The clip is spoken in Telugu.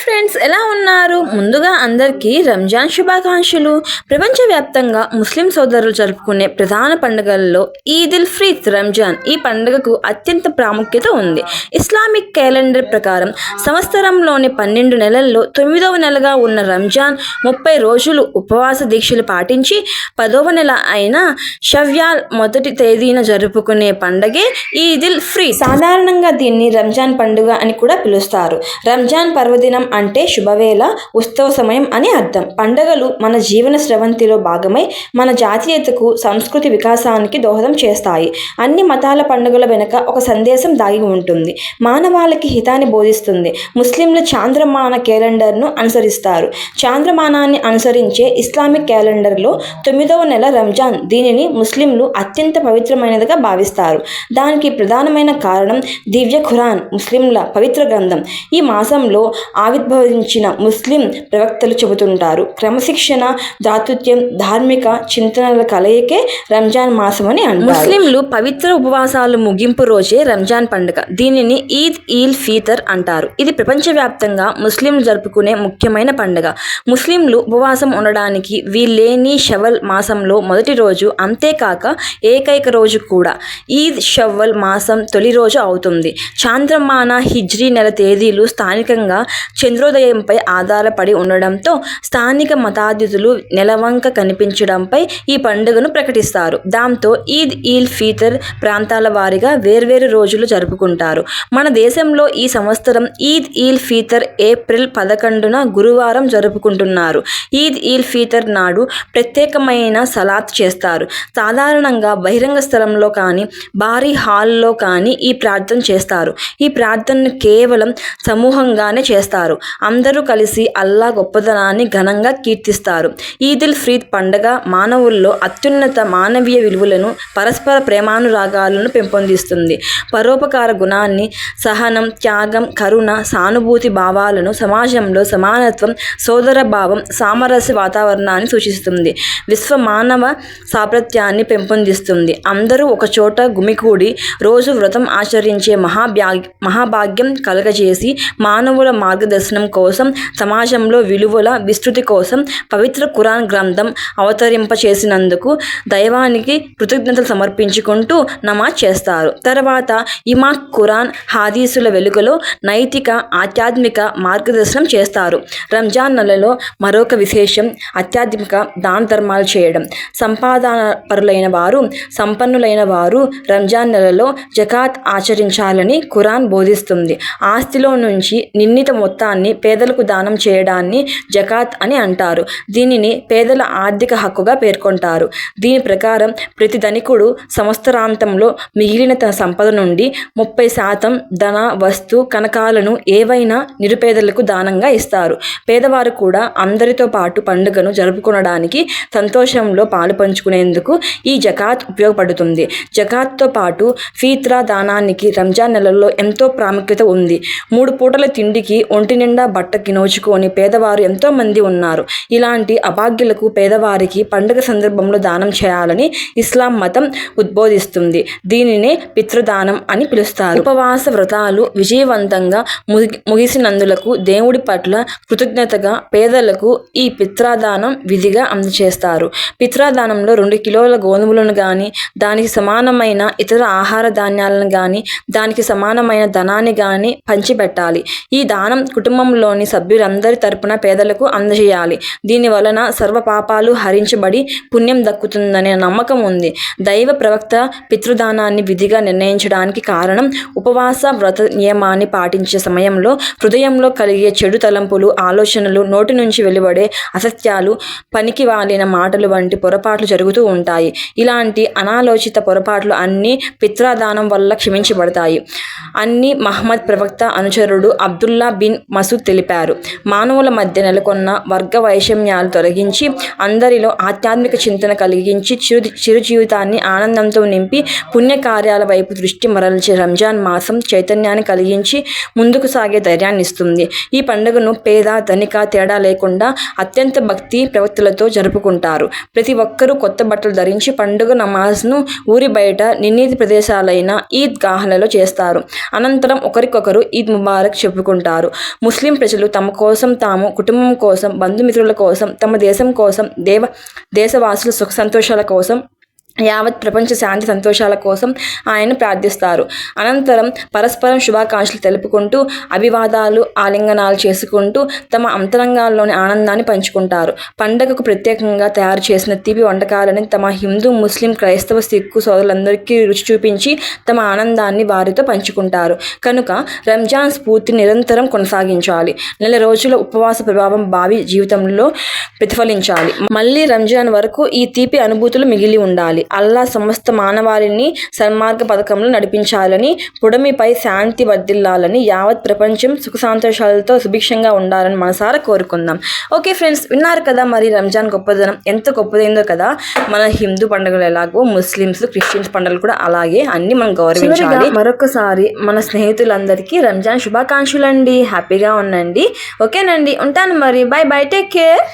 ఫ్రెండ్స్, ఎలా ఉన్నారు? ముందుగా అందరికీ రంజాన్ శుభాకాంక్షలు. ప్రపంచవ్యాప్తంగా ముస్లిం సోదరులు జరుపుకునే ప్రధాన పండుగల్లో ఈదుల్ ఫిత్ర్ రంజాన్ ఈ పండుగకు అత్యంత ప్రాముఖ్యత ఉంది. ఇస్లామిక్ క్యాలెండర్ ప్రకారం సంవత్సరంలోని 12 నెలల్లో 9వ నెలగా ఉన్న రంజాన్ 30 రోజులు ఉపవాస దీక్షలు పాటించి 10వ నెల అయిన షవ్వాల్ మొదటి తేదీన జరుపుకునే పండుగే ఈదుల్ ఫిత్ర్. సాధారణంగా దీన్ని రంజాన్ పండుగ అని కూడా పిలుస్తారు. రంజాన్ పర్వదినం అంటే శుభవేళ, ఉత్సవ సమయం అని అర్థం. పండుగలు మన జీవన స్రవంతిలో భాగమై మన జాతీయతకు, సంస్కృతి వికాసానికి దోహదం చేస్తాయి. అన్ని మతాల పండుగల వెనుక ఒక సందేశం దాగి ఉంటుంది. మానవాళికి హితాన్ని బోధిస్తుంది. ముస్లింలు చాంద్రమాన క్యాలెండర్ను అనుసరిస్తారు. చాంద్రమానాన్ని అనుసరించే ఇస్లామిక్ క్యాలెండర్లో 9వ నెల రంజాన్. దీనిని ముస్లింలు అత్యంత పవిత్రమైనదిగా భావిస్తారు. దానికి ప్రధానమైన కారణం దివ్య ఖురాన్, ముస్లింల పవిత్ర గ్రంథం. ఈ మాసంలో ఆవిర్భవించిన ముస్లిం ప్రవక్తలు చెబుతుంటారు. క్రమశిక్షణ, దాతృత్వం, ధార్మిక చింతనల కలయికే రంజాన్ మాసం అని అంటారు. ముస్లింలు పవిత్ర ఉపవాసాలు ముగింపు రోజే రంజాన్ పండుగ. దీనిని ఈద్ ఇల్ ఫితర్ అంటారు. ఇది ప్రపంచవ్యాప్తంగా ముస్లింలు జరుపుకునే ముఖ్యమైన పండుగ. ముస్లింలు ఉపవాసం ఉండడానికి వీల్లేని షవ్వల్ మాసంలో మొదటి రోజు, అంతేకాక ఏకైక రోజు కూడా ఈద్ షవ్వల్ మాసం తొలి రోజు అవుతుంది. చాంద్రమాన హిజ్రీ నెల తేదీలు స్థానికంగా చంద్రోదయంపై ఆధారపడి ఉండడంతో స్థానిక మతాధితులు నెలవంక కనిపించడంపై ఈ పండుగను ప్రకటిస్తారు. దాంతో ఈద్ ఇల్ ఫితర్ ప్రాంతాల వారీగా వేర్వేరు రోజులు జరుపుకుంటారు. మన దేశంలో ఈ సంవత్సరం ఈద్ ఇల్ ఫితర్ ఏప్రిల్ 11న గురువారం జరుపుకుంటున్నారు. ఈద్ ఇల్ ఫితర్ నాడు ప్రత్యేకమైన సలాత్ చేస్తారు. సాధారణంగా బహిరంగ స్థలంలో కానీ, భారీ హాల్లో కానీ ఈ ప్రార్థన చేస్తారు. ఈ ప్రార్థనను కేవలం సమూహంగానే చేస్తారు. అందరూ కలిసి అల్లా గొప్పదనాన్ని ఘనంగా కీర్తిస్తారు. ఈదుల్ ఫిత్ర్ పండుగ మానవుల్లో అత్యున్నత మానవీయ విలువలను, పరస్పర ప్రేమానురాగాలను పెంపొందిస్తుంది. పరోపకార గుణాన్ని, సహనం, త్యాగం, కరుణ, సానుభూతి భావాలను, సమాజంలో సమానత్వం, సోదర భావం, సామరస్య వాతావరణాన్ని సూచిస్తుంది. విశ్వ మానవ సామర్థ్యాన్ని పెంపొందిస్తుంది. అందరూ ఒకచోట గుమికూడి రోజు వ్రతం ఆచరించే మహాభాగ్యం కలుగజేసి మానవుల మార్గదర్శనం కోసం, సమాజంలో విలువల విస్తృతి కోసం పవిత్ర ఖురాన్ గ్రంథం అవతరింపచేసినందుకు దైవానికి కృతజ్ఞతలు సమర్పించుకుంటూ నమాజ్ చేస్తారు. తర్వాత ఇమామ్ ఖురాన్, హదీసుల వెలుగులో నైతిక, ఆధ్యాత్మిక మార్గదర్శనం చేస్తారు. రంజాన్ నెలలో మరొక విశేషం ఆధ్యాత్మిక దాన ధర్మాలు చేయడం. సంపాదనపరులైన వారు, సంపన్నులైన వారు రంజాన్ నెలలో జకాత్ ఆచరించాలని ఖురాన్ బోధిస్తుంది. ఆస్తిలో నుంచి నిర్ణీత మొత్తాన్ని పేదలకు దానం చేయడాన్ని జకాత్ అని అంటారు. దీనిని పేదల ఆర్థిక హక్కుగా పేర్కొంటారు. దీని ప్రకారం ప్రతి ధనికుడు సంవత్సరాంతంలో మిగిలిన తన సంపద నుండి 30% ధన, వస్తు, కనకాలను ఏవైనా నిరుపేదలకు దానంగా ఇస్తారు. పేదవారు కూడా అందరితో పాటు పండుగను జరుపుకోవడానికి, సంతోషంలో పాలు పంచుకునేందుకు ఈ జకాత్ ఉపయోగపడుతుంది. జకాత్తో పాటు ఫిత్రా దానానికి రంజాన్ నెలలో ఎంతో ప్రాముఖ్యత ఉంది. 3 పూటల తిండికి, ఒంటి నిండా బట్టకి నోచుకొని పేదవారు ఎంతో మంది ఉన్నారు. ఇలాంటి అభాగ్యులకు, పేదవారికి పండుగ సందర్భంలో దానం చేయాలని ఇస్లాం మతం ఉద్బోధిస్తుంది. దీనినే పితృదానం అని పిలుస్తారు. ఉపవాస వ్రతాలు విజయవంతంగా ముగిసినందులకు దేవుడి పట్ల కృతజ్ఞతగా పేదలకు ఈ పిత్రాదానం విధిగా అందజేస్తారు. పిత్రాదానంలో 2 కిలోల గోధుమలను గాని, దానికి సమానమైన ఇతర ఆహార ధాన్యాలను గాని, దానికి సమానమైన ధనాన్ని గాని పంచిపెట్టాలి. ఈ దానం కుటుంబంలోని సభ్యులందరి తరపున పేదలకు అందజేయాలి. దీని వలన సర్వ పాపాలు హరించబడి పుణ్యం దక్కుతుందనే నమ్మకం ఉంది. దైవ ప్రవక్త పితృదానాన్ని విధిగా నిర్ణయించడానికి కారణం, ఉపవాస వ్రత నియమాన్ని పాటించే సమయంలో హృదయంలో కలిగే చెడు తలంపులు, ఆలోచనలు, నోటి నుంచి వెలువడే అసత్యాలు, పనికి వాలిన మాటలు వంటి పొరపాట్లు జరుగుతూ ఉంటాయి. ఇలాంటి అనాలోచిత పొరపాట్లు అన్నీ పిత్రాదానం వల్ల క్షమించబడతాయి అని మహమ్మద్ ప్రవక్త అనుచరుడు అబ్దుల్లా బిన్ మసూద్ తెలిపారు. మానవుల మధ్య నెలకొన్న వర్గ వైషమ్యాలు తొలగించి, అందరిలో ఆధ్యాత్మిక చింతన కలిగించి, చిరు జీవితాన్ని ఆనందంతో నింపి పుణ్యకార్యాల వైపు దృష్టి మరల్చే రంజాన్ మాసం చైతన్యాన్ని కలిగించి ముందుకు సాగే ధైర్యాన్ని ఇస్తుంది. ఈ పండుగను పేద, ధనిక తేడా లేకుండా అత్యంత భక్తి ప్రవక్తలతో జరుపుకుంటారు. ప్రతి ఒక్కరూ కొత్త బట్టలు ధరించి పండుగ నమాజ్ను ఊరి బయట నిర్ణీత ప్రదేశాలైన ఈద్ గాహ్లలో చేస్తారు. అనంతరం ఒకరికొకరు ఈద్ ముబారక్ చెప్పుకుంటారు. ముస్లిం ప్రజలు తమ కోసం తాము, కుటుంబం కోసం, బంధుమిత్రుల కోసం, తమ దేశం కోసం, దేశవాసుల సుఖ సంతోషాల కోసం, యావత్ ప్రపంచ శాంతి సంతోషాల కోసం ఆయన ప్రార్థిస్తారు. అనంతరం పరస్పరం శుభాకాంక్షలు తెలుపుకుంటూ, అభివాదాలు, ఆలింగనాలు చేసుకుంటూ తమ అంతరంగాల్లోని ఆనందాన్ని పంచుకుంటారు. పండగకు ప్రత్యేకంగా తయారు చేసిన తీపి వంటకాలని తమ హిందూ, ముస్లిం, క్రైస్తవ, సిక్కు సోదరులందరికీ రుచి చూపించి తమ ఆనందాన్ని వారితో పంచుకుంటారు. కనుక రంజాన్ స్ఫూర్తిని నిరంతరం కొనసాగించాలి. నెల రోజుల ఉపవాస ప్రభావం భావి జీవితంలో ప్రతిఫలించాలి. మళ్ళీ రంజాన్ వరకు ఈ తీపి అనుభూతులు మిగిలి ఉండాలి. అల్లా సమస్త మానవాళిని సన్మార్గ పథకంలో నడిపించాలని, పుడమిపై శాంతి వర్ధిల్లాలని, యావత్ ప్రపంచం సుఖ సంతోషాలతో సుభిక్షంగా ఉండాలని మనసారా కోరుకుందాం. ఓకే ఫ్రెండ్స్, విన్నారు కదా మరి రంజాన్ గొప్పదనం ఎంత గొప్పదైందో కదా. మన హిందూ పండుగలు ఎలాగో ముస్లిమ్స్, క్రిస్టియన్స్ పండుగలు కూడా అలాగే అన్ని మనం గౌరవించాలి. మరొకసారి మన స్నేహితులందరికీ రంజాన్ శుభాకాంక్షలు అండి. హ్యాపీగా ఉండండి. ఓకేనండి, ఉంటాను మరి. By by, take care.